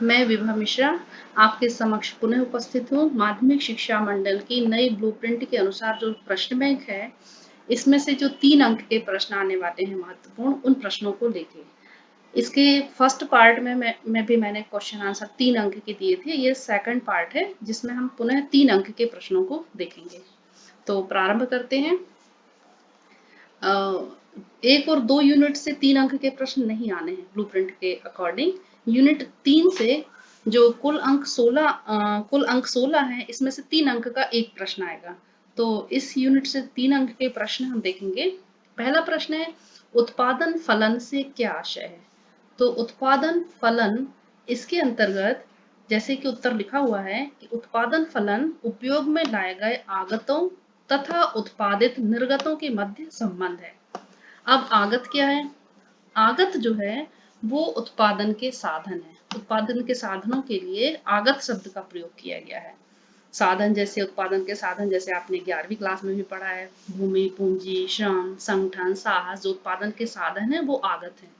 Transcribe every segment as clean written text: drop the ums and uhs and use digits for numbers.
मैं विभा मिश्रा आपके समक्ष पुनः उपस्थित हूँ। माध्यमिक शिक्षा मंडल की नई ब्लूप्रिंट के अनुसार जो प्रश्न बैंक है, इसमें से जो 3 अंक के प्रश्न आने वाले हैं महत्वपूर्ण, उन प्रश्नों को लेके इसके फर्स्ट पार्ट में मैंने क्वेश्चन आंसर 3 अंक के दिए थे। ये सेकंड पार्ट है जिसमें हम पुनः 3 अंक के प्रश्नों को देखेंगे। तो प्रारंभ करते हैं। 1 और 2 यूनिट से 3 अंक के प्रश्न नहीं आने हैं ब्लूप्रिंट के अकॉर्डिंग। यूनिट 3 से जो कुल अंक 16 है, इसमें से 3 अंक का एक प्रश्न आएगा। तो इस यूनिट से 3 अंक के प्रश्न हम देखेंगे। पहला प्रश्न है, उत्पादन फलन से क्या आशय है? तो उत्पादन फलन, इसके अंतर्गत जैसे कि उत्तर लिखा हुआ है कि उत्पादन फलन उपयोग में लाए गए आगतों तथा उत्पादित निर्गतों के मध्य संबंध है। अब आगत क्या है? आगत जो है वो उत्पादन के साधन है। उत्पादन के साधनों के लिए आगत शब्द का प्रयोग किया गया है। साधन जैसे उत्पादन के साधन जैसे आपने 11वीं क्लास में भी पढ़ा है, भूमि, पूंजी, श्रम, संगठन, साहस, जो उत्पादन के साधन है वो आगत है।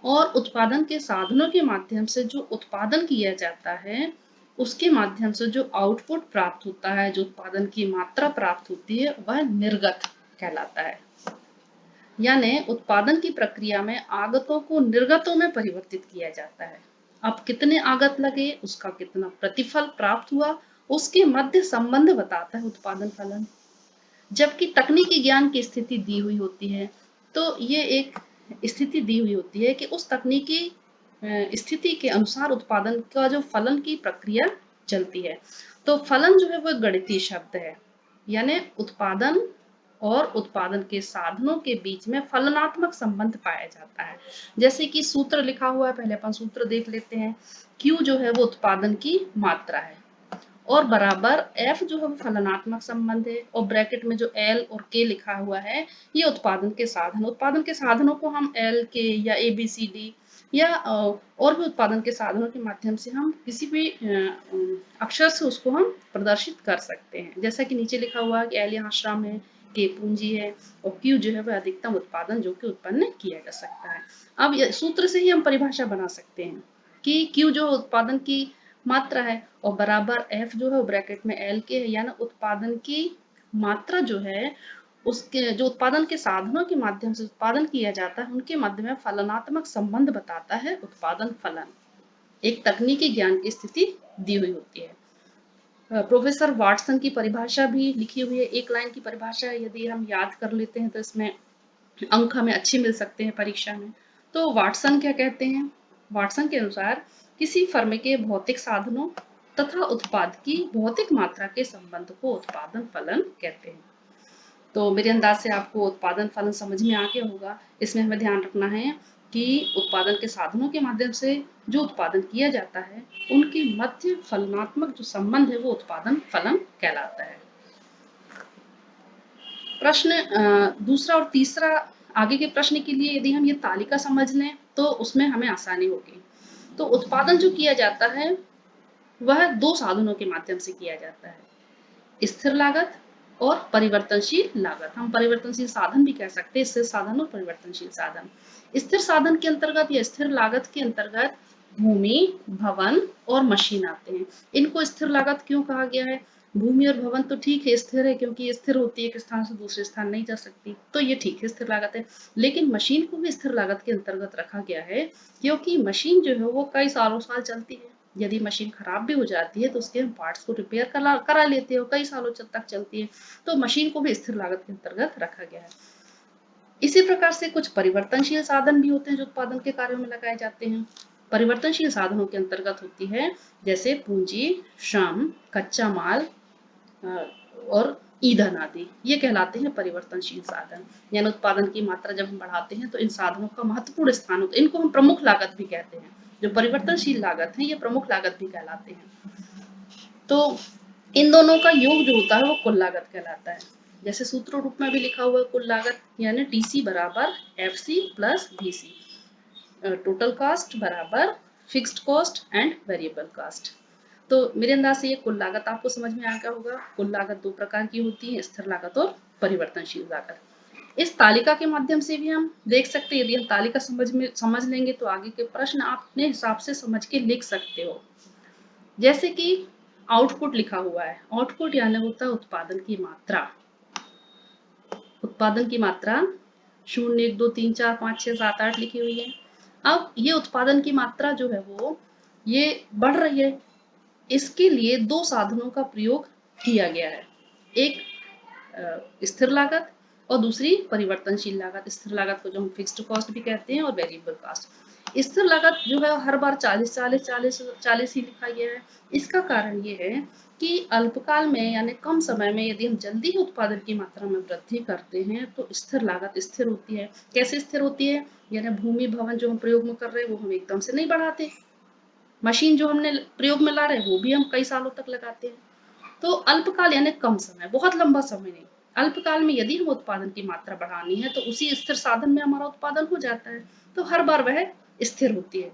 और उत्पादन के साधनों के माध्यम से जो उत्पादन किया जाता है, उसके माध्यम से जो आउटपुट प्राप्त होता है, जो उत्पादन की मात्रा प्राप्त होती है, वह निर्गत कहलाता है। यानी उत्पादन की प्रक्रिया में आगतों को निर्गतों में परिवर्तित किया जाता है। अब कितने आगत लगे, उसका कितना प्रतिफल प्राप्त हुआ, उसके मध्य संबंध बताता है उत्पादन फलन। जबकि तकनीकी ज्ञान की स्थिति दी हुई होती है, तो ये एक स्थिति दी हुई होती है कि उस तकनीकी स्थिति के अनुसार उत्पादन का जो फलन की प्रक्रिया चलती है। तो फलन जो है वो गणितीय शब्द है, यानी उत्पादन और उत्पादन के साधनों के बीच में फलनात्मक संबंध पाया जाता है। जैसे कि सूत्र लिखा हुआ है, पहले अपन सूत्र देख लेते हैं। Q जो है वो उत्पादन की मात्रा है और बराबर F जो है वो फलनात्मक संबंध है, और ब्रैकेट में जो L और K लिखा हुआ है ये उत्पादन के साधन। उत्पादन के साधनों को हम L, K या ABCD या और भी उत्पादन के साधनों के माध्यम से हम किसी भी अक्षर से उसको हम प्रदर्शित कर सकते हैं। जैसा कि नीचे लिखा हुआ है कि L यहाँ श्रम है, K पूंजी है और Q जो है वह अधिकतम उत्पादन जो कि उत्पन्न किया जा सकता है। अब सूत्र से ही हम परिभाषा बना सकते हैं कि Q जो उत्पादन की मात्रा है और बराबर F जो है ब्रैकेट में L के है, यानी उत्पादन की मात्रा जो है उसके जो उत्पादन के साधनों के माध्यम से उत्पादन किया जाता है, उनके मध्य में फलनात्मक संबंध बताता है उत्पादन फलन। एक तकनीकी ज्ञान की स्थिति दी हुई होती है। प्रोफेसर वाटसन की परिभाषा भी लिखी हुई है, एक लाइन की परिभाषा, यदि हम याद कर लेते हैं तो इसमें अंक हमें अच्छे मिल सकते हैं परीक्षा में। तो वाटसन क्या कहते हैं? वाटसन के अनुसार किसी फर्म के भौतिक साधनों तथा उत्पाद की भौतिक मात्रा के संबंध को उत्पादन फलन कहते हैं। तो मेरे अंदाज से आपको उत्पादन फलन समझ में आ गया होगा। इसमें हमें ध्यान रखना है कि उत्पादन के साधनों के माध्यम से जो उत्पादन किया जाता है, उनके मध्य फलनात्मक जो संबंध है वो उत्पादन फलन कहलाता है। प्रश्न दूसरा और तीसरा, आगे के प्रश्न के लिए यदि हम ये तालिका समझ लें तो उसमें हमें आसानी होगी। तो उत्पादन जो किया जाता है वह 2 साधनों के माध्यम से किया जाता है, स्थिर लागत और परिवर्तनशील लागत। हम परिवर्तनशील साधन भी कह सकते हैं, स्थिर साधन और परिवर्तनशील साधन। स्थिर साधन के अंतर्गत या स्थिर लागत के अंतर्गत भूमि, भवन और मशीन आते हैं। इनको स्थिर लागत क्यों कहा गया है? भूमि और भवन तो ठीक है, स्थिर है, क्योंकि ये स्थिर होती है, एक स्थान से दूसरे स्थान नहीं जा सकती, तो ये ठीक है, स्थिर लागत है। लेकिन मशीन को भी स्थिर लागत के अंतर्गत रखा गया है, क्योंकि मशीन जो है वो कई सालों साल चलती है। यदि मशीन खराब भी हो जाती है तो उसके हम पार्ट्स को रिपेयर करा लेते हैं, कई सालों तक चलती है, तो मशीन को भी स्थिर लागत के अंतर्गत रखा गया है। इसी प्रकार से कुछ परिवर्तनशील साधन भी होते हैं जो उत्पादन के कार्यों में लगाए जाते हैं। परिवर्तनशील साधनों के अंतर्गत होती है जैसे पूंजी, श्रम, कच्चा माल और ईंधन आदि, ये कहलाते हैं परिवर्तनशील साधन। यानी उत्पादन की मात्रा जब हम बढ़ाते हैं तो इन साधनों का महत्वपूर्ण स्थान होता है। इनको हम प्रमुख लागत भी कहते हैं। जो परिवर्तनशील लागत है ये प्रमुख लागत भी कहलाते हैं। तो इन दोनों का योग जो होता है वो कुल लागत कहलाता है। जैसे सूत्र रूप में भी लिखा हुआ है कुल लागत, यानी TC बराबर FC plus VC, total cost बराबर fixed cost and variable cost. तो मेरे अंदाज से ये कुल लागत आपको समझ में आ गया होगा। कुल लागत 2 प्रकार की होती है, स्थिर लागत और परिवर्तनशील लागत। इस तालिका के माध्यम से भी हम देख सकते हैं। यदि हम तालिका समझ लेंगे तो आगे के प्रश्न आप अपने हिसाब से समझ के लिख सकते हो। जैसे कि आउटपुट लिखा हुआ है, आउटपुट यानी होता है उत्पादन की मात्रा। उत्पादन की मात्रा 0, 1, 2, 3, 4, 5, 6, 7, 8 लिखी हुई है। अब ये उत्पादन की मात्रा जो है वो ये बढ़ रही है। इसके लिए दो साधनों का प्रयोग किया गया है, एक स्थिर लागत और दूसरी परिवर्तनशील लागत। स्थिर लागत को जो हम फिक्स्ड कॉस्ट भी कहते हैं और वेरिएबल कॉस्ट। स्थिर लागत जो है हर बार 40 40 40 40 ही लिखा गया है। इसका कारण ये है कि अल्पकाल में यानी कम समय में यदि हम जल्दी ही उत्पादन की मात्रा में वृद्धि करते हैं तो स्थिर लागत स्थिर होती है। कैसे स्थिर होती है? यानी भूमि भवन जो हम प्रयोग में कर रहे हैं वो हम एकदम से नहीं बढ़ाते, मशीन जो हमने प्रयोग में ला रहे हैं वो भी हम कई सालों तक लगाते हैं। तो अल्पकाल यानी कम समय, बहुत लंबा समय नहीं। अल्पकाल में यदि हम उत्पादन की मात्रा बढ़ानी है तो उसी स्थिर साधन में हमारा उत्पादन हो जाता है, तो हर बार वह स्थिर होती है।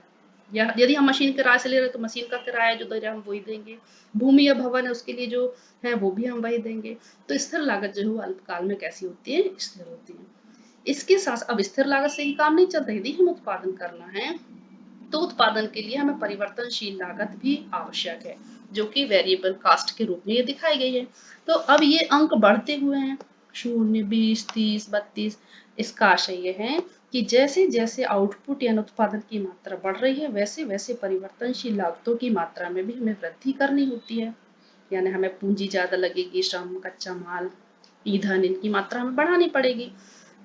या यदि हम मशीन किराए से ले रहे हैं तो मशीन का किराया जो दे रहे हैं हम वही देंगे, भूमि या भवन है उसके लिए जो है वो भी हम वही देंगे। तो स्थिर लागत जो है अल्पकाल में कैसी होती है? स्थिर होती है। इसके साथ अब स्थिर लागत से ही काम नहीं चलता, यदि हम उत्पादन करना है तो उत्पादन के लिए हमें परिवर्तनशील लागत भी आवश्यक है, जो कि वेरिएबल कॉस्ट के रूप में ये दिखाई गई है। तो अब ये अंक बढ़ते हुए हैं 0, 20, 30, 32। इसका आशय ये है कि जैसे जैसे आउटपुट यानी उत्पादन की मात्रा बढ़ रही है वैसे वैसे परिवर्तनशील लागतों की मात्रा में भी हमें वृद्धि करनी होती है। यानी हमें पूंजी ज्यादा लगेगी, श्रम, कच्चा माल, ईंधन, इनकी मात्रा हमें बढ़ानी पड़ेगी।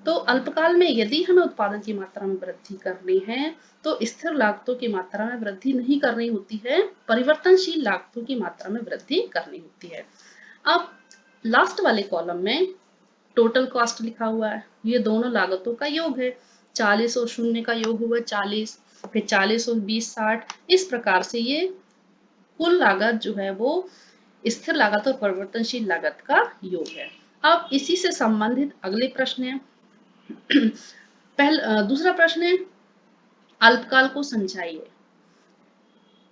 तो अल्पकाल में यदि हमें उत्पादन की मात्रा में वृद्धि करनी है तो स्थिर लागतों की मात्रा में वृद्धि नहीं करनी होती है, परिवर्तनशील लागतों की मात्रा में वृद्धि करनी होती है। अब लास्ट वाले कॉलम में टोटल कॉस्ट लिखा हुआ है, ये दोनों लागतों का योग है। 40 और 0 का योग हुआ 40, फिर 40 और 20 60। इस प्रकार से ये कुल लागत जो है वो स्थिर लागत और परिवर्तनशील लागत का योग है। अब इसी से संबंधित अगले प्रश्न है। दूसरा प्रश्न है अल्पकाल को समझाइए।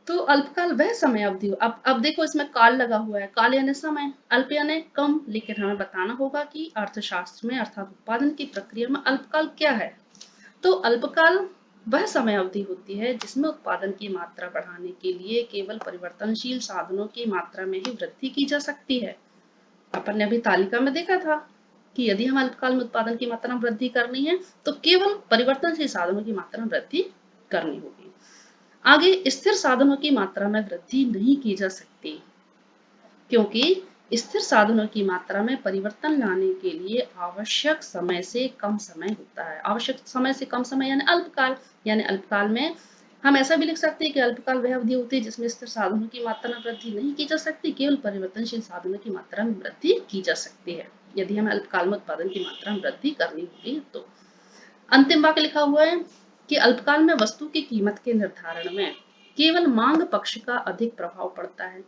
तो अल्पकाल वह समय अवधि, अब देखो इसमें काल लगा हुआ है, काल यानी समय, अल्प यानी कम, लेकिन हमें बताना होगा कि अर्थशास्त्र में अर्थात उत्पादन की प्रक्रिया में अल्पकाल क्या है। तो अल्पकाल वह समय अवधि होती है जिसमें उत्पादन की मात्रा बढ़ाने के लिए केवल परिवर्तनशील साधनों की मात्रा में ही वृद्धि की जा सकती है। अपन ने अभी तालिका में देखा था कि यदि हम अल्पकाल में उत्पादन की मात्रा में वृद्धि करनी है तो केवल परिवर्तनशील साधनों की मात्रा में वृद्धि करनी होगी। आगे स्थिर साधनों की मात्रा में वृद्धि नहीं की जा सकती, क्योंकि स्थिर साधनों की मात्रा में परिवर्तन लाने के लिए आवश्यक समय से कम समय होता है। आवश्यक समय से कम समय यानी अल्पकाल। यानी अल्पकाल में हम ऐसा भी लिख सकते हैं कि अल्पकाल वह अवधि होती है जिसमें स्थिर साधनों की मात्रा में वृद्धि नहीं की जा सकती, केवल परिवर्तनशील साधनों की मात्रा में वृद्धि की जा सकती है। यदि हमें अल्पकाल में उत्पादन की मात्रा में वृद्धि करनी होगी तो अंतिम वाक्य लिखा हुआ है कि अल्पकाल में वस्तु की कीमत के निर्धारण में केवल मांग पक्ष का अधिक प्रभाव पड़ता है।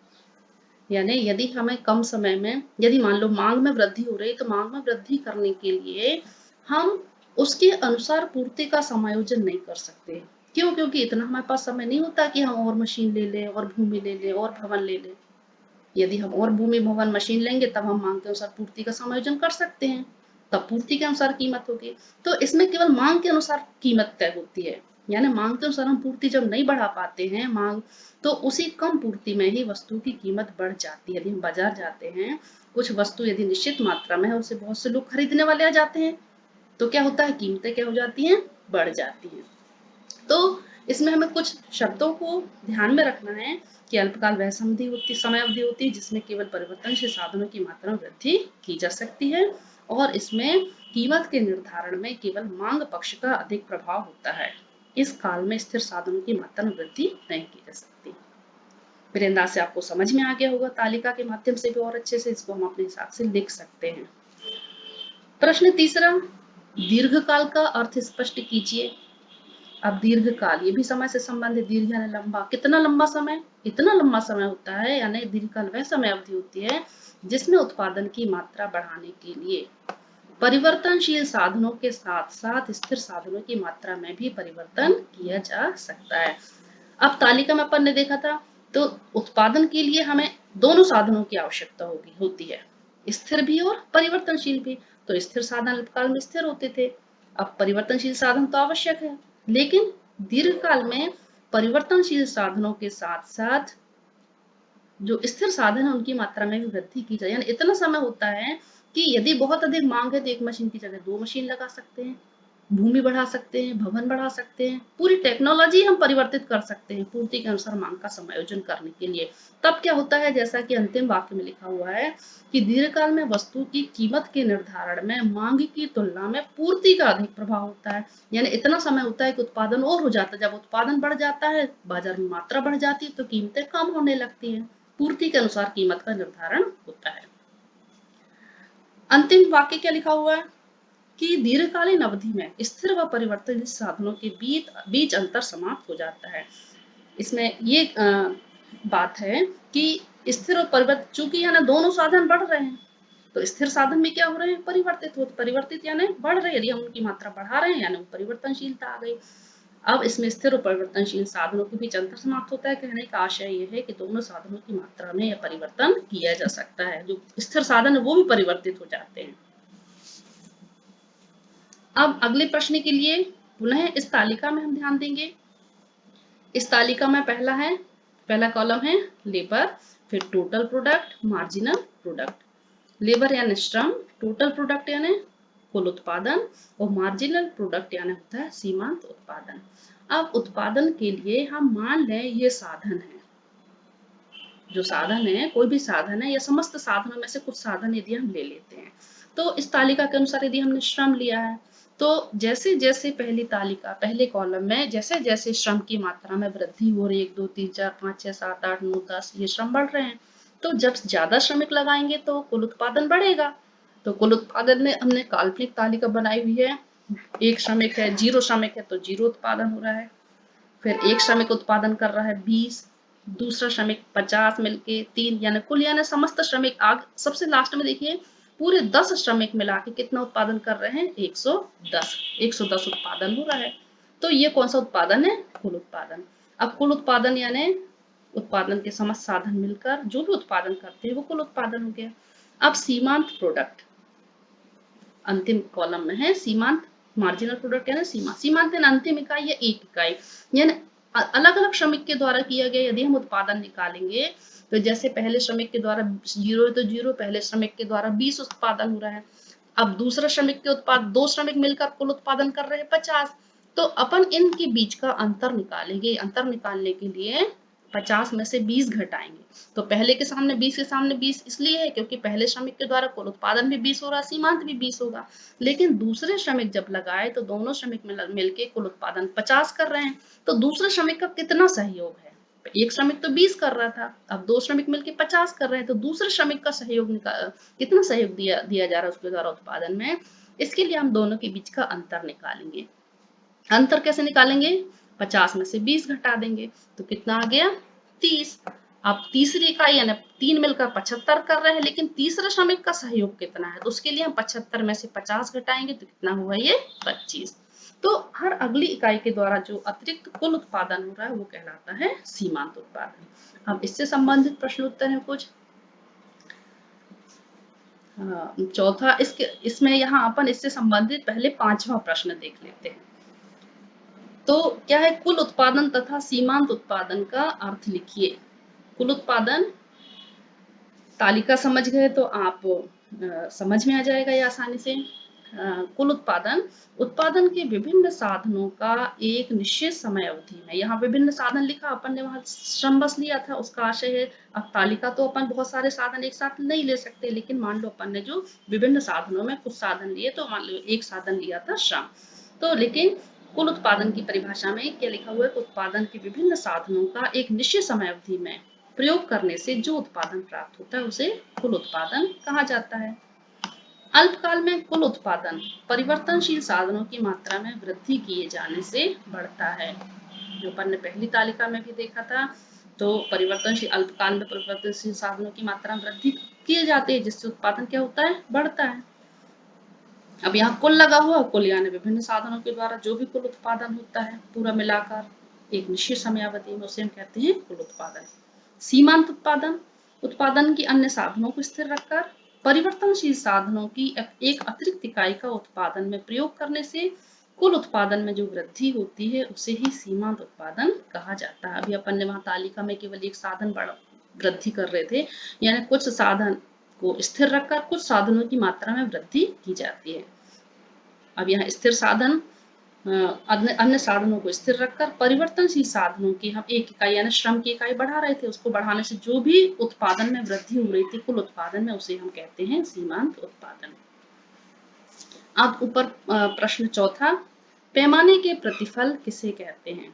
यानी यदि हमें कम समय में, यदि मान लो मांग में वृद्धि हो रही है तो मांग में वृद्धि करने के लिए हम उसके अनुसार पूर्ति का समायोजन नहीं कर सकते। क्यों? क्योंकि इतना हमारे पास समय नहीं होता कि हम और मशीन ले लें और भूमि ले लें और भवन ले लें। यदि हम और भूमि भवन मशीन लेंगे तब हम मांग के अनुसार पूर्ति का समायोजन कर सकते हैं, तब पूर्ति के अनुसार कीमत होगी। तो इसमें केवल मांग के अनुसार कीमत तय होती है। यानी मांग के अनुसार हम पूर्ति जब नहीं बढ़ा पाते हैं मांग, तो उसी कम पूर्ति में ही वस्तु की कीमत बढ़ जाती है। यदि हम बाजार जाते हैं, कुछ वस्तु यदि निश्चित मात्रा में है, उसे बहुत से लोग खरीदने वाले आ जाते हैं, तो क्या होता है? कीमतें क्या हो जाती हैं? बढ़ जाती हैं। तो इसमें हमें कुछ शब्दों को ध्यान में रखना है कि अल्पकाल वह समय अवधि होती है जिसमें केवल परिवर्तनशील साधनों की मात्रा में वृद्धि की जा सकती है और इसमें कीमत के निर्धारण में केवल मांग पक्ष का अधिक प्रभाव होता है। इस काल में स्थिर साधनों की मात्रा में वृद्धि नहीं की जा सकती। मेरे अंदाज से आपको समझ में आ गया होगा, तालिका के माध्यम से भी और अच्छे से इसको हम अपने हिसाब से लिख सकते हैं। प्रश्न तीसरा, दीर्घकाल का अर्थ स्पष्ट कीजिए। अब दीर्घकाल ये भी समय से संबंधित, दीर्घ यानी लंबा, कितना लंबा समय? इतना लंबा समय होता है। यानी दीर्घकाल वह समय अवधि होती है जिसमें उत्पादन की मात्रा बढ़ाने के लिए परिवर्तनशील साधनों के साथ साथ स्थिर साधनों की मात्रा में भी परिवर्तन किया जा सकता है। अब तालिका में अपन ने देखा था तो उत्पादन के लिए हमें दोनों साधनों की आवश्यकता होती है। स्थिर भी और परिवर्तनशील भी। तो स्थिर साधन अल्पकाल में स्थिर होते थे, अब परिवर्तनशील साधन तो आवश्यक है, लेकिन दीर्घकाल में परिवर्तनशील साधनों के साथ साथ जो स्थिर साधन है उनकी मात्रा में भी वृद्धि की जाए। यानी इतना समय होता है कि यदि बहुत अधिक मांग है तो एक मशीन की जगह 2 मशीन लगा सकते हैं, भूमि बढ़ा सकते हैं, भवन बढ़ा सकते हैं, पूरी टेक्नोलॉजी हम परिवर्तित कर सकते हैं पूर्ति के अनुसार मांग का समायोजन करने के लिए। तब क्या होता है, जैसा कि अंतिम वाक्य में लिखा हुआ है कि दीर्घकाल में वस्तु की कीमत के निर्धारण में मांग की तुलना में पूर्ति का अधिक प्रभाव होता है। यानी इतना समय होता है कि उत्पादन और हो जाता है, जब उत्पादन बढ़ जाता है, बाजार में मात्रा बढ़ जाती है तो कीमतें कम होने लगती हैं, पूर्ति के अनुसार कीमत का निर्धारण होता है। अंतिम वाक्य क्या लिखा हुआ है कि दीर्घकालीन अवधि में स्थिर व परिवर्तनशील साधनों के बीच अंतर समाप्त हो जाता है। इसमें ये बात है कि स्थिर और परिवर्तित, चूंकि यानी दोनों साधन बढ़ रहे हैं तो स्थिर साधन में क्या हो रहे हैं, परिवर्तित यानी बढ़ रहे हैं, यदि हम उनकी मात्रा बढ़ा रहे हैं यानी परिवर्तनशीलता आ गई। अब इसमें स्थिर और परिवर्तनशील साधनों के बीच अंतर समाप्त होता है। कहने का आशय यह है कि दोनों साधनों की मात्रा में यह परिवर्तन किया जा सकता है, जो स्थिर साधन है वो भी परिवर्तित हो जाते हैं। अब अगले प्रश्न के लिए पुनः इस तालिका में हम ध्यान देंगे। इस तालिका में पहला कॉलम है लेबर, फिर total product, marginal product. Labour यानी श्रम, टोटल प्रोडक्ट यानी कुल उत्पादन, और मार्जिनल प्रोडक्ट यानी होता है सीमांत उत्पादन। अब उत्पादन के लिए हम मान लें ये साधन है, जो साधन है कोई भी साधन है या समस्त साधनों में से कुछ साधन यदि हम ले लेते हैं, तो इस तालिका के अनुसार यदि हमने श्रम लिया है तो जैसे जैसे पहले कॉलम में जैसे जैसे श्रम की मात्रा में वृद्धि हो रही है, 1 2 3 4 5 6 7 8 9 10 ये श्रम बढ़ रहे हैं, तो जब ज्यादा श्रमिक लगाएंगे तो कुल उत्पादन बढ़ेगा। तो कुल उत्पादन में हमने काल्पनिक तालिका बनाई हुई है, एक श्रमिक है, 0 श्रमिक है तो 0 उत्पादन हो रहा है, फिर एक श्रमिक उत्पादन कर रहा है 20, दूसरा श्रमिक 50 मिलके 3, यानी कुल यानी समस्त श्रमिक आग सबसे लास्ट में देखिए पूरे 10 श्रमिक मिला के कितना उत्पादन कर रहे हैं, 110 उत्पादन हो रहा है। तो ये कौन सा उत्पादन है, कुल उत्पादन। अब कुल उत्पादन यानी उत्पादन के समस्त साधन मिलकर जो भी उत्पादन करते हैं वो कुल उत्पादन हो गया। अब सीमांत प्रोडक्ट अंतिम कॉलम में है, सीमांत मार्जिनल प्रोडक्ट यानी सीमांत यानी अंतिम इकाई या एक इकाई, यानी अलग अलग श्रमिक के द्वारा किया गया यदि हम उत्पादन निकालेंगे तो जैसे पहले श्रमिक के द्वारा 0 है तो 0, पहले श्रमिक के द्वारा 20 उत्पादन हो रहा है, अब दूसरा श्रमिक के उत्पाद 2 श्रमिक मिलकर कुल उत्पादन कर रहे हैं 50, तो अपन इनके बीच का अंतर निकालेंगे। अंतर निकालने के लिए 50 में से 20 घटाएंगे, तो पहले के सामने 20 के सामने 20 इसलिए है क्योंकि पहले श्रमिक के द्वारा कुल उत्पादन भी 20 हो रहा है, सीमांत भी 20 होगा, लेकिन दूसरे श्रमिक जब लगाए तो दोनों श्रमिक मिलके कुल उत्पादन 50 कर रहे हैं, तो दूसरे श्रमिक का कितना सहयोग है, एक श्रमिक तो 20 कर रहा था, अब 2 श्रमिक मिलके 50 कर रहे हैं, तो दूसरे श्रमिक का सहयोग कितना सहयोग दिया जा रहा है उसके द्वारा उत्पादन में। इसके लिए हम दोनों के बीच का अंतर निकालेंगे। अंतर कैसे निकालेंगे, 50 में से 20 घटा देंगे तो कितना आ गया, 30। अब तीसरी इकाई यानी 3 मिलकर 75 कर रहे हैं, लेकिन तीसरे श्रमिक का सहयोग कितना है, तो उसके लिए हम 75 में से 50 घटाएंगे तो कितना हुआ, ये 25। तो हर अगली इकाई के द्वारा जो अतिरिक्त कुल उत्पादन हो रहा है वो कहलाता है सीमांत उत्पादन। अब इससे संबंधित प्रश्न उत्तर है कुछ। चौथा इसमें यहाँ अपन इससे संबंधित पहले 5वां प्रश्न देख लेते हैं। तो क्या है, कुल उत्पादन तथा सीमांत उत्पादन का अर्थ लिखिए। कुल उत्पादन तालिका समझ गए तो आप समझ में आ जाएगा ये आसानी से। कुल उत्पादन के विभिन्न साधनों का एक निश्चित समय अवधि में, यहाँ विभिन्न साधन लिखा, अपन ने वहां श्रम बस लिया था, उसका आशय है अब तालिका तो अपन बहुत सारे साधन एक साथ नहीं ले सकते, लेकिन मान लो अपन ने जो विभिन्न साधनों में कुछ साधन लिए, तो मान लो एक साधन लिया था श्रम, तो लेकिन कुल उत्पादन की परिभाषा में क्या लिखा हुआ है, उत्पादन के विभिन्न साधनों का एक निश्चित समय अवधि में प्रयोग करने से जो उत्पादन प्राप्त होता है उसे कुल उत्पादन कहा जाता है। अल्पकाल में कुल उत्पादन परिवर्तनशील साधनों की मात्रा में वृद्धि किए जाने से बढ़ता है, जो अपन ने पहली तालिका में भी देखा था। तो अल्पकाल में परिवर्तनशील साधनों की मात्रा में वृद्धि किए जाते हैं जिससे उत्पादन क्या होता है, बढ़ता है। अब यहाँ कुल लगा हुआ, कुल यानी विभिन्न साधनों के द्वारा जो भी कुल उत्पादन होता है पूरा मिलाकर एक निश्चित समयावधि में, उसे हम कहते हैं कुल उत्पादन। सीमांत उत्पादन की अन्य साधनों को स्थिर रखकर परिवर्तनशील साधनों की एक अतिरिक्त इकाई का उत्पादन में प्रयोग करने से कुल उत्पादन में जो वृद्धि होती है उसे ही सीमांत उत्पादन कहा जाता है। अभी अपन ने वहां तालिका में केवल एक साधन वृद्धि कर रहे थे, यानी कुछ साधन को स्थिर रखकर कुछ साधनों की मात्रा में वृद्धि की जाती है। अब यहाँ स्थिर साधन अन्य साधनों को स्थिर रखकर परिवर्तनशील साधनों की हम एक इकाई यानी श्रम की इकाई बढ़ा रहे थे, उसको बढ़ाने से जो भी उत्पादन में वृद्धि हो रही थी कुल उत्पादन में, उसे हम कहते हैं सीमांत उत्पादन। अब ऊपर प्रश्न चौथा, पैमाने के प्रतिफल किसे कहते हैं?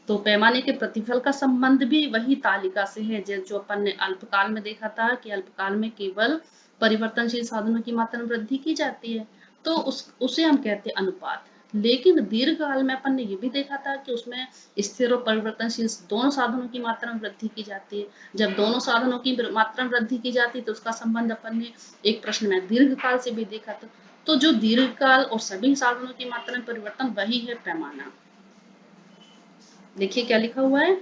तो पैमाने के प्रतिफल का संबंध भी वही तालिका से है जो अपन ने अल्पकाल में देखा था कि अल्पकाल में केवल परिवर्तनशील साधनों की मात्रा में वृद्धि की जाती है, तो उसे हम कहते हैं अनुपात। लेकिन दीर्घकाल में अपन ने ये भी देखा था कि उसमें स्थिर और परिवर्तनशील दोनों साधनों की मात्रा में वृद्धि की जाती है। जब दोनों साधनों की मात्रा में वृद्धि की जाती है तो उसका संबंध अपन ने एक प्रश्न में दीर्घकाल से भी देखा था। तो जो दीर्घकाल और सभी साधनों की मात्रा में परिवर्तन वही है पैमाना। देखिए क्या लिखा हुआ है,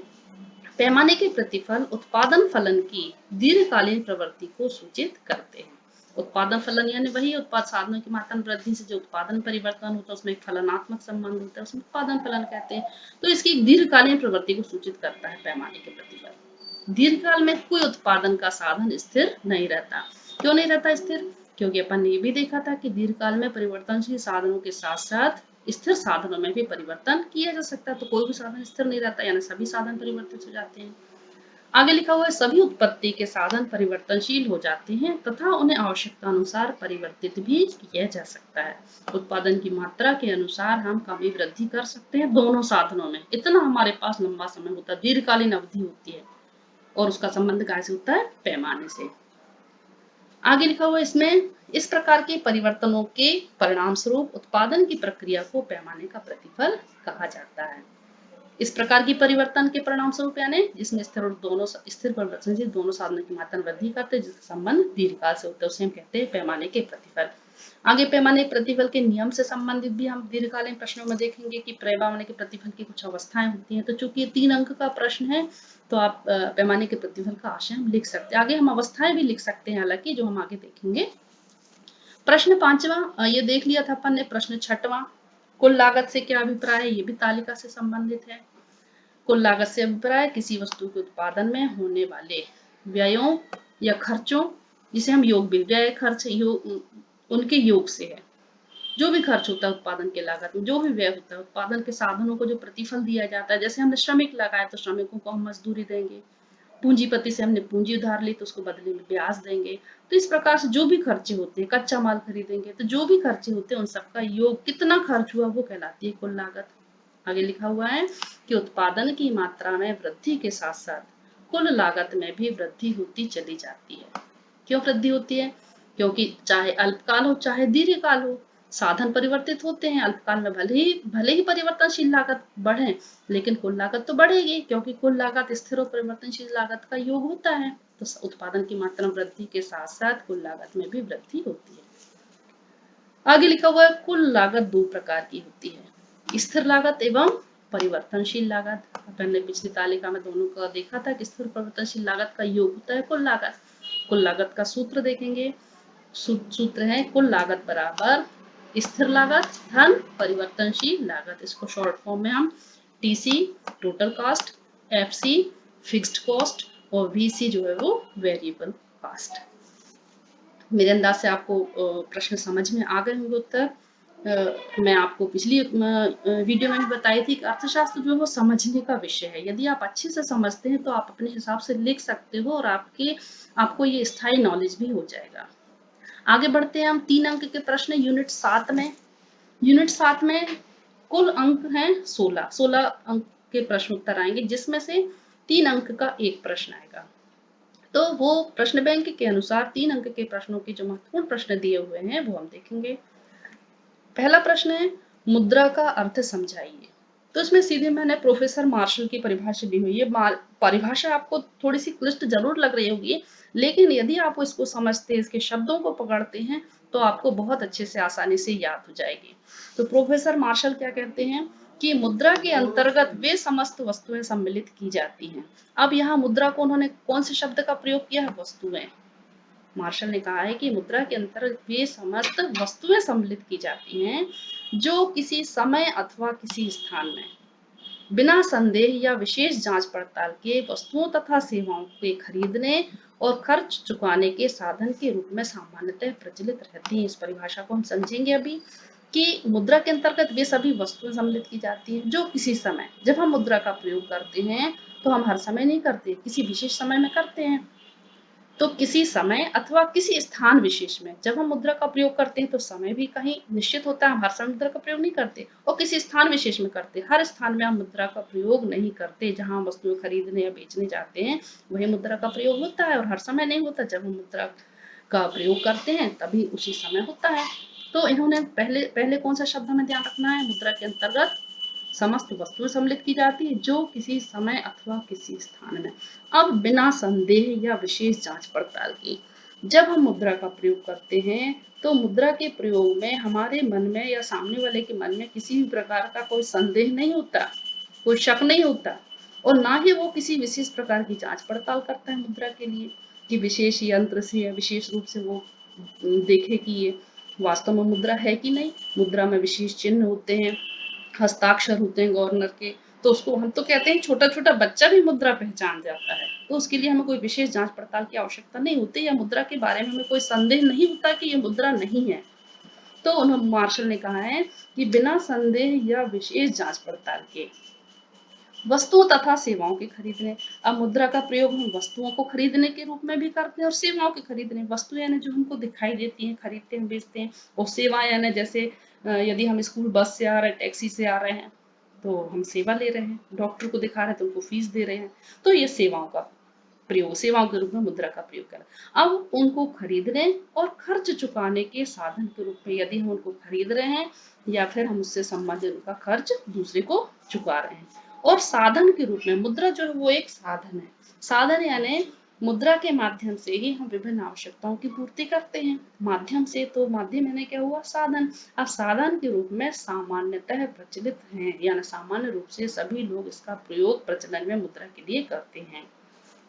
पैमाने के प्रतिफल उत्पादन फलन की दीर्घकालीन प्रवृत्ति को सूचित करते हैं। उत्पादन फलन यानी वही उत्पाद साधनों की मात्रा में वृद्धि से जो उत्पादन परिवर्तन होता है उसमें एक फलनात्मक संबंध होता है, उसमें उत्पादन फलन कहते हैं। तो इसकी एक दीर्घकालीन प्रवृत्ति को सूचित करता है पैमाने के प्रतिफल। दीर्घकाल में कोई उत्पादन का साधन स्थिर नहीं रहता। क्यों नहीं रहता स्थिर? क्योंकि अपन ने ये भी देखा था कि दीर्घकाल में परिवर्तनशील साधनों के साथ साथ स्थिर साधनों में भी परिवर्तन किया जा सकता है, तो कोई भी साधन स्थिर नहीं रहता, यानी सभी साधन परिवर्तित हो जाते हैं। आगे लिखा हुआ है, सभी उत्पत्ति के साधन परिवर्तनशील हो जाते हैं तथा उन्हें आवश्यकता अनुसार परिवर्तित भी किया जा सकता है। उत्पादन की मात्रा के अनुसार हम कमी वृद्धि कर सकते हैं दोनों साधनों में, इतना हमारे पास लंबा समय होता है, दीर्घकालीन अवधि होती है, और उसका संबंध कैसे होता है? पैमाने से। आगे लिखा हुआ इसमें, इस प्रकार के परिवर्तनों के परिणाम स्वरूप उत्पादन की प्रक्रिया को पैमाने का प्रतिफल कहा जाता है। इस प्रकार की परिवर्तन के परिणाम स्वरूप यानी जिसमें स्थिर परिवर्तनशील दोनों साधनों की मात्रा में वृद्धि करते हैं, जिसका संबंध दीर्घकाल से होता है, उसे हम कहते हैं पैमाने के प्रतिफल। आगे पैमाने प्रतिफल के नियम से संबंधित भी हम दीर्घकालीन प्रश्नों में देखेंगे कि पैमाने के प्रतिफल की कुछ अवस्थाएं होती हैं। तो चूंकि ये 3 अंक का प्रश्न है तो आप पैमाने के प्रतिफल का आशय हम लिख सकते हैं। आगे हम अवस्थाएं भी लिख सकते हैं, हालांकि जो हम आगे देखेंगे। प्रश्न 5वां ये देख लिया था अपन ने। प्रश्न 6वां, कुल लागत से क्या अभिप्राय है? ये भी तालिका से संबंधित है। कुल लागत से अभिप्राय किसी वस्तु के उत्पादन में होने वाले व्ययों या खर्चों, जिसे हम योग भी व्यय खर्च उनके योग से है। जो भी खर्च होता है उत्पादन के लागत में, जो भी व्यय होता है, उत्पादन के साधनों को जो प्रतिफल दिया जाता है, जैसे हमने श्रमिक लगाए तो श्रमिकों को हम मजदूरी देंगे, पूंजीपति से हमने पूंजी उधार ली तो उसको बदले में ब्याज देंगे। तो इस प्रकार से जो भी खर्चे होते हैं, कच्चा माल खरीदेंगे तो जो भी खर्चे होते हैं उन सबका योग कितना खर्च हुआ वो कहलाती है कुल लागत। आगे लिखा हुआ है कि उत्पादन की मात्रा में वृद्धि के साथ साथ कुल लागत में भी वृद्धि होती चली जाती है। क्यों वृद्धि होती है? क्योंकि चाहे अल्पकाल हो चाहे दीर्घकाल हो, साधन परिवर्तित होते हैं। अल्पकाल में भले ही परिवर्तनशील लागत बढ़े, लेकिन कुल लागत तो बढ़ेगी, क्योंकि कुल लागत स्थिर और परिवर्तनशील लागत का योग होता है। तो उत्पादन की मात्रा में वृद्धि के साथ साथ कुल लागत में भी वृद्धि होती है। आगे लिखा हुआ है, कुल लागत 2 प्रकार की होती है, स्थिर लागत एवं परिवर्तनशील लागत। अपन ने पिछली तालिका में दोनों का देखा था कि स्थिर परिवर्तनशील लागत का योग होता है कुल लागत। कुल लागत का सूत्र देखेंगे। सूत्र है कुल लागत बराबर स्थिर लागत धन परिवर्तनशील लागत। इसको शॉर्ट फॉर्म में हम TC total cost, FC fixed cost और वीसी जो है वो वेरिएबल कॉस्ट। मेरे अंदाज से आपको प्रश्न समझ में आ गए होंगे उत्तर। मैं आपको पिछली वीडियो में भी बताई थी कि अर्थशास्त्र जो है वो समझने का विषय है। यदि आप अच्छे से समझते हैं तो आप अपने हिसाब से लिख सकते हो और आपको ये स्थायी नॉलेज भी हो जाएगा। आगे बढ़ते हैं हम 3 अंक के प्रश्न यूनिट 7 में। यूनिट 7 में कुल अंक हैं 16 अंक के प्रश्न उत्तर आएंगे, जिसमें से 3 अंक का एक प्रश्न आएगा। तो वो प्रश्न बैंक के अनुसार 3 अंक के प्रश्नों के जो महत्वपूर्ण प्रश्न दिए हुए हैं वो हम देखेंगे। पहला प्रश्न है, मुद्रा का अर्थ समझाइए। तो इसमें सीधे मैंने प्रोफेसर मार्शल की परिभाषा दी हुई है। परिभाषा आपको थोड़ी सी क्लिष्ट जरूर लग रही होगी, लेकिन यदि आप इसको समझते हैं, इसके शब्दों को पकड़ते हैं, तो आपको बहुत अच्छे से आसानी से याद हो जाएगी। तो प्रोफेसर मार्शल क्या कहते हैं कि मुद्रा के अंतर्गत वे समस्त वस्तुएं सम्मिलित की जाती हैं। अब यहाँ मुद्रा को उन्होंने कौन से शब्द का प्रयोग किया है? वस्तुएं। मार्शल ने कहा है कि मुद्रा के अंतर्गत वे समस्त वस्तुएं सम्मिलित की जाती हैं जो किसी समय अथवा किसी स्थान में बिना संदेह या विशेष जांच पड़ताल के वस्तुओं तथा सेवाओं के खरीदने और खर्च चुकाने के साधन के रूप में सामान्यतः प्रचलित रहती हैं। इस परिभाषा को हम समझेंगे अभी कि मुद्रा के अंतर्गत वे सभी वस्तुएं सम्मिलित की जाती हैं जो किसी समय, जब हम मुद्रा का प्रयोग करते हैं तो हम हर समय नहीं करते, किसी विशेष समय में करते हैं। तो किसी समय अथवा किसी स्थान विशेष में जब हम मुद्रा का प्रयोग करते हैं तो समय भी कहीं निश्चित होता है, हम हर समय मुद्रा का प्रयोग नहीं करते, और किसी स्थान विशेष में करते। हर स्थान में हम मुद्रा का प्रयोग नहीं करते। जहां हम वस्तुएं खरीदने या बेचने जाते हैं वही मुद्रा का प्रयोग होता है, और हर समय नहीं होता। जब हम मुद्रा का प्रयोग करते हैं तभी उसी समय होता है। तो इन्होंने पहले पहले कौन सा शब्द हमें ध्यान रखना है? मुद्रा के अंतर्गत समस्त वस्तुएं सम्मिलित की जाती है जो किसी समय अथवा किसी स्थान में। अब बिना संदेह या विशेष जांच पड़ताल की जब हम मुद्रा का प्रयोग करते हैं तो मुद्रा के प्रयोग में हमारे मन में या सामने वाले के मन में किसी भी प्रकार का कोई संदेह नहीं होता, कोई शक नहीं होता, और ना ही वो किसी विशेष प्रकार की जांच पड़ताल करता है मुद्रा के लिए कि विशेष यंत्र से या विशेष रूप से वो देखे कि ये वास्तव में मुद्रा है कि नहीं। मुद्रा में विशेष चिन्ह होते हैं, हस्ताक्षर होते हैं गवर्नर के, तो उसको हम तो कहते हैं छोटा छोटा बच्चा भी मुद्रा पहचान जाता है। तो उसके लिए हमें कोई विशेष जांच पड़ताल की आवश्यकता नहीं होती, या मुद्रा के बारे में हमें कोई संदेह नहीं होता कि ये मुद्रा नहीं है। तो उन्होंने मार्शल ने कहा है कि बिना संदेह या विशेष जांच पड़ताल के वस्तुओं तथा सेवाओं के खरीदने। अब मुद्रा का प्रयोग हम वस्तुओं को खरीदने के रूप में भी करते हैं और सेवाओं के खरीदने। वस्तु यानी जो हमको दिखाई देती हैं, खरीदते हैं, बेचते हैं, और सेवा यानी जैसे यदि हम स्कूल बस से आ रहे हैं, टैक्सी से आ रहे हैं तो हम सेवा ले रहे हैं, डॉक्टर को दिखा रहे हैं तो उनको फीस दे रहे हैं, तो ये सेवाओं का प्रयोग, सेवाओं के रूप में मुद्रा का प्रयोग करें। अब उनको खरीदने और खर्च चुकाने के साधन के रूप में, यदि हम उनको खरीद रहे हैं या फिर हम उससे संबंधित उनका खर्च दूसरे को चुका रहे हैं, और साधन के रूप में मुद्रा जो है वो एक साधन है। साधन यानी मुद्रा के माध्यम से ही हम विभिन्न आवश्यकताओं की पूर्ति करते हैं। माध्यम से, तो माध्यम यानी क्या हुआ? साधन। अब साधन के रूप में सामान्यतः प्रचलित है, यानी सामान्य रूप से सभी लोग इसका प्रयोग प्रचलन में मुद्रा के लिए करते हैं।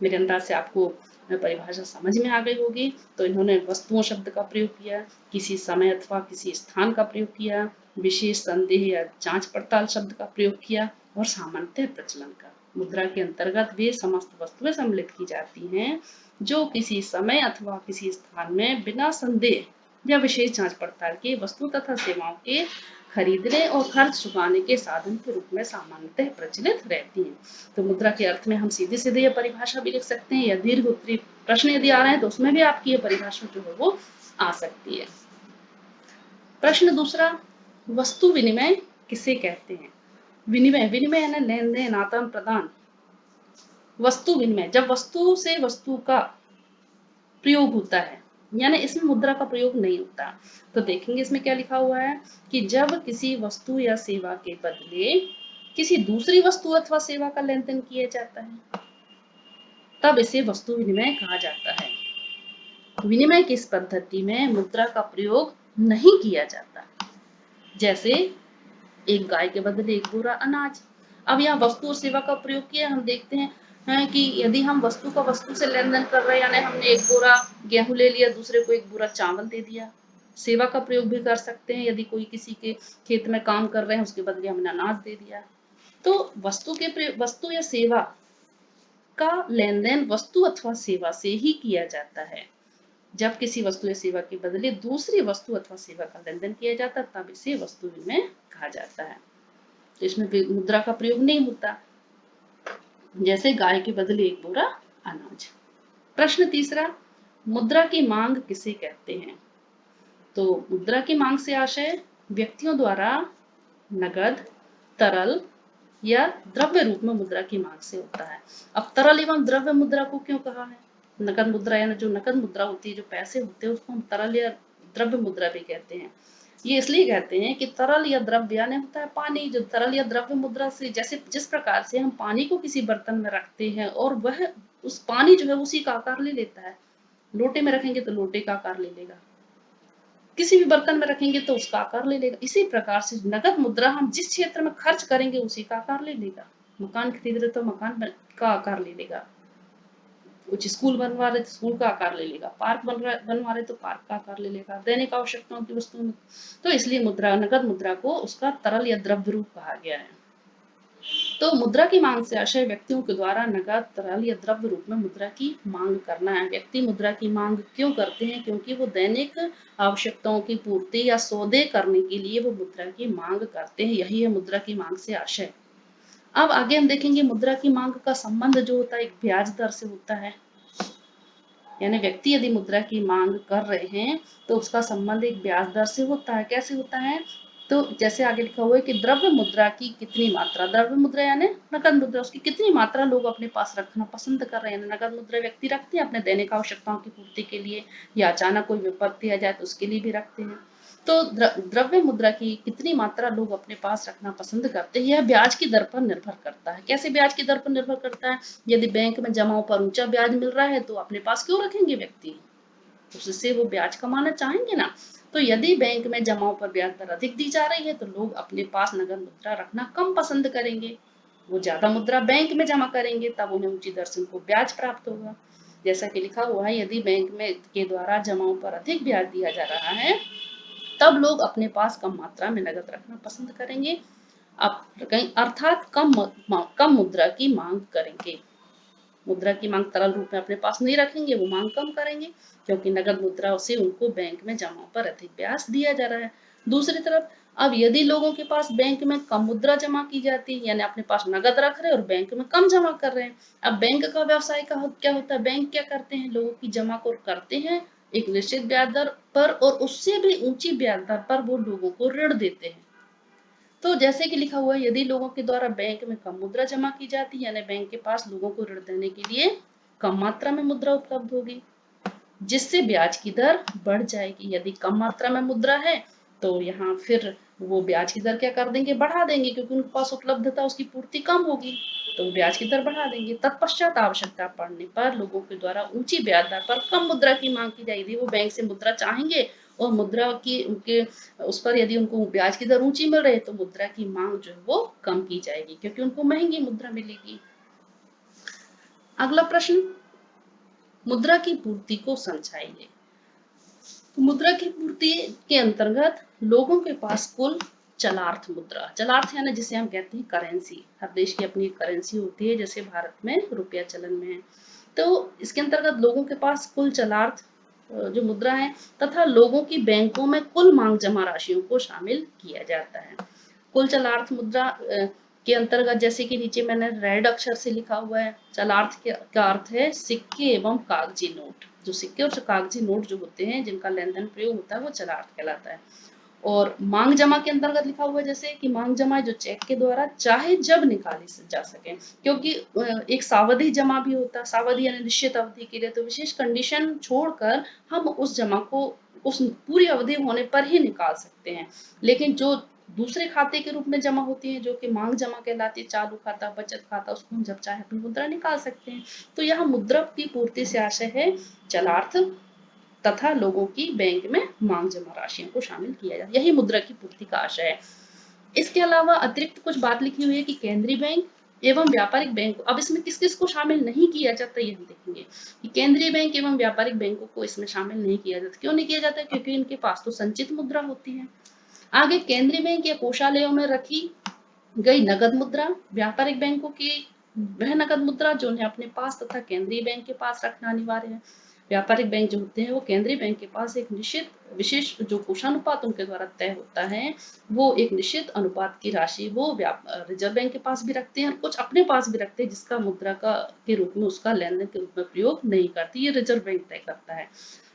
मेरे अंदाज से आपको परिभाषा समझ में आ गई होगी। तो इन्होंने वस्तुओं शब्द का प्रयोग किया, किसी समय अथवा किसी स्थान का प्रयोग किया, विशेष संदेह या जांच पड़ताल शब्द का प्रयोग किया, और सामान्यतः प्रचलन का। मुद्रा के अंतर्गत वे समस्त वस्तुएं सम्मिलित की जाती हैं जो किसी समय अथवा किसी स्थान में बिना संदेह या विशेष जांच पड़ताल के वस्तु तथा सेवाओं के खरीदने और खर्च चुकाने के साधन के रूप में सामान्यतः प्रचलित रहती हैं। तो मुद्रा के अर्थ में हम सीधे सीधे यह परिभाषा भी लिख सकते हैं, या दीर्घ उत्तरीय प्रश्न यदि आ रहे हैं तो उसमें भी आपकी यह परिभाषा जो है वो आ सकती है। प्रश्न दूसरा, वस्तु विनिमय किसे कहते हैं? विनिमय, विनिमय यानी लेन देन, आदान प्रदान। वस्तु विनिमय, जब वस्तु से वस्तु का प्रयोग होता है, यानी इसमें मुद्रा का प्रयोग नहीं होता। तो देखेंगे इसमें क्या लिखा हुआ है कि जब किसी वस्तु या सेवा के बदले किसी दूसरी वस्तु अथवा सेवा का लेन देन किया जाता है तब इसे वस्तु विनिमय कहा जाता है। विनिमय की इस पद्धति में मुद्रा का प्रयोग नहीं किया जाता। जैसे एक गाय के बदले एक बोरा अनाज। अब यहाँ वस्तु और सेवा का प्रयोग किया, हम देखते हैं कि यदि हम वस्तु का वस्तु से लेन देन कर रहे हैं, यानी हमने एक बोरा गेहूं ले लिया, दूसरे को एक बोरा चावल दे दिया। सेवा का प्रयोग भी कर सकते हैं, यदि कोई किसी के खेत में काम कर रहे हैं उसके बदले हमने अनाज दे दिया। तो वस्तु या सेवा का लेन देन वस्तु अथवा सेवा से ही किया जाता है। जब किसी वस्तु या सेवा के बदले दूसरी वस्तु अथवा सेवा का लेन देन किया जाता है तब इसे वस्तु विनिमय कहा जाता है। तो इसमें मुद्रा का प्रयोग नहीं होता, जैसे गाय के बदले एक बोरा अनाज। प्रश्न तीसरा, मुद्रा की मांग किसे कहते हैं? तो मुद्रा की मांग से आशय व्यक्तियों द्वारा नगद, तरल या द्रव्य रूप में मुद्रा की मांग से होता है। अब तरल एवं द्रव्य मुद्रा को क्यों कहा है? नगद मुद्रा यानी जो नगद मुद्रा होती है, जो पैसे होते हैं, उसको हम तरल या द्रव्य मुद्रा भी कहते हैं। ये इसलिए कहते हैं कि तरल या द्रव्य यानी होता है पानी। जो तरल या द्रव्य मुद्रा से, जैसे जिस प्रकार से हम पानी को किसी बर्तन में रखते हैं और वह उस पानी जो है उसी का आकार ले लेता है। लोटे में रखेंगे तो लोटे का आकार ले लेगा, किसी भी बर्तन में रखेंगे तो उसका आकार ले लेगा। इसी प्रकार से नगद मुद्रा हम जिस क्षेत्र में खर्च करेंगे उसी का आकार ले लेगा। मकान खरीद रहे तो मकान का आकार ले लेगा। कुछ स्कूल बनवा रहे तो स्कूल का आकार ले लेगा, पार्क बनवा रहे तो पार्क का आकार ले लेगा, दैनिक आवश्यकताओं की वस्तुओं। तो इसलिए मुद्रा, नगद मुद्रा को उसका तरल या द्रव्य रूप कहा गया है। तो मुद्रा की मांग से आशय व्यक्तियों के द्वारा नगद, तरल या द्रव्य रूप में मुद्रा की मांग करना है। व्यक्ति मुद्रा की मांग क्यों करते हैं? क्योंकि वो दैनिक आवश्यकताओं की पूर्ति या सौदे करने के लिए वो मुद्रा की मांग करते हैं। यही है मुद्रा की मांग से आशय। अब आगे हम देखेंगे मुद्रा की मांग का संबंध जो होता है एक ब्याज दर से होता है। यानी व्यक्ति यदि मुद्रा की मांग कर रहे हैं तो उसका संबंध एक ब्याज दर से होता है। कैसे होता है? तो जैसे आगे लिखा हुआ है कि द्रव्य मुद्रा की कितनी मात्रा, द्रव्य मुद्रा यानी नकद मुद्रा, उसकी कितनी मात्रा लोग अपने पास रखना पसंद कर रहे हैं। नकद मुद्रा व्यक्ति रखते हैं अपने दैनिक आवश्यकताओं की पूर्ति के लिए, या अचानक कोई विपत्ति आ जाए तो उसके लिए भी रखते हैं। तो द्रव्य मुद्रा की कितनी मात्रा लोग अपने पास रखना पसंद करते हैं, यह ब्याज की दर पर निर्भर करता है। कैसे ब्याज की दर पर निर्भर करता है? यदि बैंक में जमाओं पर ऊंचा ब्याज मिल रहा है तो अपने पास क्यों रखेंगे व्यक्ति? उससे वो ब्याज कमाना चाहेंगे ना। तो यदि बैंक में जमाओं पर ब्याज दर अधिक दी जा रही है तो लोग अपने पास नगद मुद्रा रखना कम पसंद करेंगे। वो ज्यादा मुद्रा बैंक में जमा करेंगे, तब उन्हें ऊंची दर से उनको ब्याज प्राप्त होगा। जैसा कि लिखा हुआ है, यदि बैंक में के द्वारा जमाओं पर अधिक ब्याज दिया जा रहा है तब लोग अपने पास कम मात्रा में नगद रखना पसंद करेंगे, अर्थात कम मुद्रा की मांग करेंगे। मुद्रा की मांग तरल रूप में अपने पास नहीं रखेंगे, वो मांग कम करेंगे, क्योंकि नगद मुद्रा से उनको बैंक में जमा पर अधिक ब्याज दिया जा रहा है। दूसरी तरफ अब यदि लोगों के पास बैंक में कम मुद्रा जमा की जाती है, यानी अपने पास नगद रख रहे हैं और बैंक में कम जमा कर रहे हैं। अब बैंक का व्यवसाय का क्या होता है? बैंक क्या करते हैं? लोगों की जमा को करते हैं एक निश्चित ब्याज दर पर, और उससे भी ऊंची ब्याज दर पर वो लोगों को ऋण देते हैं। तो जैसे कि लिखा हुआ है, यदि लोगों के द्वारा बैंक में कम मुद्रा जमा की जाती है, यानी बैंक के पास लोगों को ऋण देने के लिए कम मात्रा में मुद्रा उपलब्ध होगी, जिससे ब्याज की दर बढ़ जाएगी। यदि कम मात्रा में मुद्रा है तो यहाँ फिर वो ब्याज की दर क्या कर देंगे? बढ़ा देंगे, क्योंकि उनके पास उपलब्धता, उसकी पूर्ति कम होगी, तो ब्याज की दर बढ़ा देंगे। तत्पश्चात आवश्यकता पड़ने पर लोगों के द्वारा ऊंची ब्याज दर पर कम मुद्रा की मांग की जाएगी। वो बैंक से मुद्रा चाहेंगे और मुद्रा की उनके उस पर यदि उनको ब्याज की दर ऊंची मिल रही है तो मुद्रा की मांग जो है वो कम की जाएगी, क्योंकि उनको महंगी मुद्रा मिलेगी। अगला प्रश्न, मुद्रा की पूर्ति को समझाइए। तो मुद्रा की पूर्ति के अंतर्गत लोगों के पास कुल चलार्थ मुद्रा, चलार्थ यानी जिसे हम कहते हैं करेंसी, हर देश की अपनी करेंसी होती है, जैसे भारत में रुपया चलन में है। तो इसके अंतर्गत लोगों के पास कुल चलार्थ जो मुद्रा है तथा लोगों की बैंकों में कुल मांग जमा राशियों को शामिल किया जाता है। कुल चलार्थ मुद्रा के अंतर्गत, जैसे कि नीचे मैंने रेड अक्षर से लिखा हुआ है, चलार्थ का अर्थ है सिक्के एवं कागजी नोट। जो सिक्के और कागजी नोट जो होते हैं जिनका लेन देन प्रयोग होता है वो चलार्थ कहलाता है। और मांग जमा के अंतर्गत लिखा हुआ है जैसे कि मांग जमा जो चेक के द्वारा चाहे जब निकाली जा सके, क्योंकि एक सावधि जमा भी होता है, सावधि यानी निश्चित अवधि के लिए, तो विशेष कंडीशन छोड़कर हम उस जमा को उस पूरी अवधि होने पर ही निकाल सकते हैं। लेकिन जो दूसरे खाते के रूप में जमा होती है, जो कि मांग जमा कहलाती है, चालू खाता, बचत खाता, उसको हम जब चाहे अपनी मुद्रा निकाल सकते हैं। तो यहाँ मुद्रा की पूर्ति से आशय है चलार्थ तथा लोगों की बैंक में मांग जमा राशियों को शामिल किया जाए, यही मुद्रा की पूर्ति का आशय है। इसके अलावा अतिरिक्त कुछ बात लिखी हुई है कि केंद्रीय बैंक एवं व्यापारिक बैंक, अब इसमें किस किस को शामिल नहीं किया जाता ये हम देखेंगे कि केंद्रीय बैंक एवं व्यापारिक बैंकों को इसमें शामिल नहीं किया जाता। क्यों नहीं किया जाता? क्योंकि इनके पास तो संचित मुद्रा होती है। आगे केंद्रीय बैंक या कोषालयों में रखी गई नगद मुद्रा, व्यापारिक बैंकों की वह नगद मुद्रा जो उन्हें अपने पास तथा केंद्रीय बैंक के पास रखना अनिवार्य है। व्यापारिक बैंक जो होते हैं वो केंद्रीय बैंक के पास एक निश्चित विशेष जो कोषानुपात उनके द्वारा तय होता है, वो एक निश्चित अनुपात की राशि वो रिजर्व बैंक के पास भी रखते हैं और कुछ अपने पास भी रखते हैं, जिसका मुद्रा का के रूप में उसका लेन देन के रूप में प्रयोग नहीं करती, ये रिजर्व बैंक तय करता है।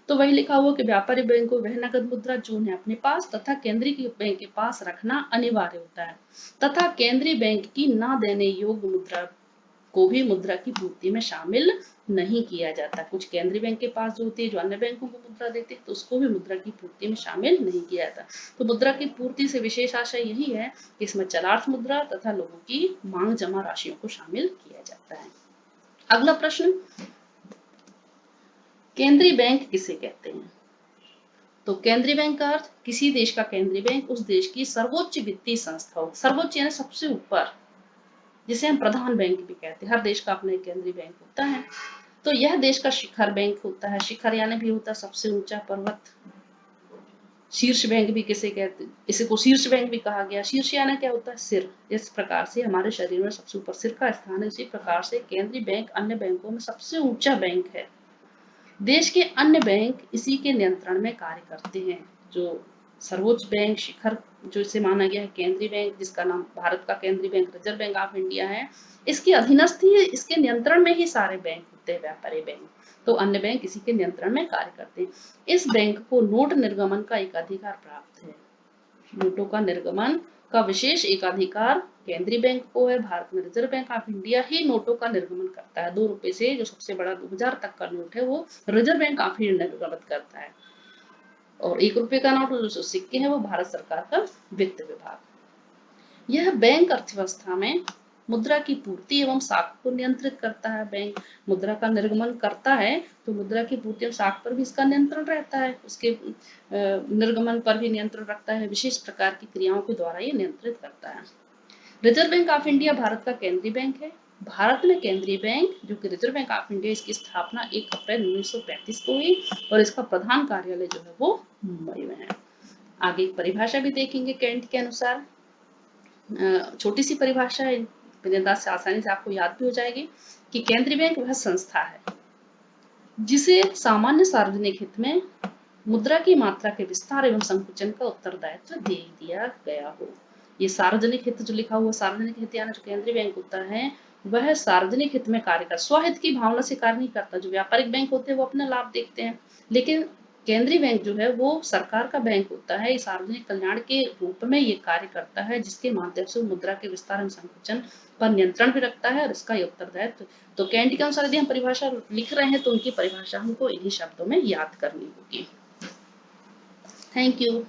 तो वही लिखा हुआ कि व्यापारिक बैंक को वह नगद मुद्रा जो उन्हें अपने पास तथा केंद्रीय बैंक के पास रखना अनिवार्य होता है, तथा केंद्रीय बैंक की ना देने योग्य मुद्रा को भी मुद्रा की पूर्ति में शामिल नहीं किया जाता। कुछ केंद्रीय बैंक के पास जो होती है, जो अन्य बैंकों को मुद्रा देते हैं, तो उसको भी मुद्रा की पूर्ति में शामिल नहीं किया जाता। तो मुद्रा की पूर्ति से विशेष आशय यही है कि इसमें चलार्थ मुद्रा तथा लोगों की मांग जमा राशियों को शामिल किया जाता है। अगला प्रश्न, केंद्रीय बैंक किसे कहते हैं? तो केंद्रीय बैंक का अर्थ किसी देश का केंद्रीय बैंक उस देश की सर्वोच्च वित्तीय संस्था हो, सर्वोच्च यानी सबसे ऊपर, जिसे हम प्रधान बैंक भी कहते हैं। हर देश का अपना एक केंद्रीय बैंक होता है। तो यह देश का शिखर बैंक होता है। शिखर यानी भी होता है सबसे ऊंचा पर्वत। शीर्ष बैंक भी किसे कहते हैं, इसी को शीर्ष बैंक भी कहा गया। शीर्ष यानी क्या होता है, सिर। इस प्रकार से हमारे शरीर में सबसे ऊपर सिर का स्थान है, इसी प्रकार से केंद्रीय बैंक अन्य बैंकों में सबसे ऊंचा बैंक है। देश के अन्य बैंक इसी के नियंत्रण में कार्य करते हैं। जो सर्वोच्च बैंक शिखर जो इसे माना गया है केंद्रीय बैंक, जिसका नाम भारत का केंद्रीय bank reserve bank of India है, इसके अधीनस्थ ही, इसके नियंत्रण में ही सारे बैंक होते हैं, व्यापारी बैंक। तो अन्य बैंक इसी के नियंत्रण में कार्य करते हैं। इस बैंक को नोट निर्गमन का एक अधिकार प्राप्त है। नोटों का निर्गमन का विशेष एकाधिकार केंद्रीय बैंक को है। भारत में रिजर्व बैंक ऑफ इंडिया ही नोटों का निर्गमन करता है। 2 रुपए से जो सबसे बड़ा 2000 तक का नोट है वो रिजर्व बैंक ऑफ इंडिया निर्गमित करता है, और 1 रुपए का नोट जो सिक्के हैं वो भारत सरकार का वित्त विभाग। यह बैंक अर्थव्यवस्था में मुद्रा की पूर्ति एवं साख को नियंत्रित करता है। बैंक मुद्रा का निर्गमन करता है तो मुद्रा की पूर्ति एवं साख पर भी इसका नियंत्रण रहता है, उसके निर्गमन पर भी नियंत्रण रखता है। विशेष प्रकार की क्रियाओं के द्वारा ये नियंत्रित करता है। Reserve bank of India Bharat का केंद्रीय बैंक है। भारत में केंद्रीय बैंक जो कि रिजर्व बैंक ऑफ इंडिया, इसकी स्थापना 1 अप्रैल 1935 को हुई और इसका प्रधान कार्यालय जो है वो मुंबई में है। आगे एक परिभाषा भी देखेंगे केंट के अनुसार। छोटी सी परिभाषा है, विनम्रता से आसानी से आपको याद भी हो जाएगी कि केंद्रीय बैंक वह संस्था है जिसे सामान्य सार्वजनिक हित में मुद्रा की मात्रा के विस्तार एवं संकुचन का उत्तरदायित्व दे दिया गया हो। ये सार्वजनिक हित जो लिखा हुआ, सार्वजनिक हित यानी जो केंद्रीय बैंक होता है वह सार्वजनिक हित में कार्य कर, स्वहित की भावना से कार्य नहीं करता। जो व्यापारिक बैंक होते हैं वो अपना लाभ देखते हैं, लेकिन केंद्रीय बैंक जो है वो सरकार का बैंक होता है। सार्वजनिक कल्याण के रूप में ये कार्य करता है, जिसके माध्यम से मुद्रा के विस्तार एवं संकुचन पर नियंत्रण भी रखता है और इसका ये उत्तरदायित्व। तो केंट के अनुसार यदि हम परिभाषा लिख रहे हैं तो उनकी परिभाषा हमको इन्हीं शब्दों में याद करनी होगी। Thank you.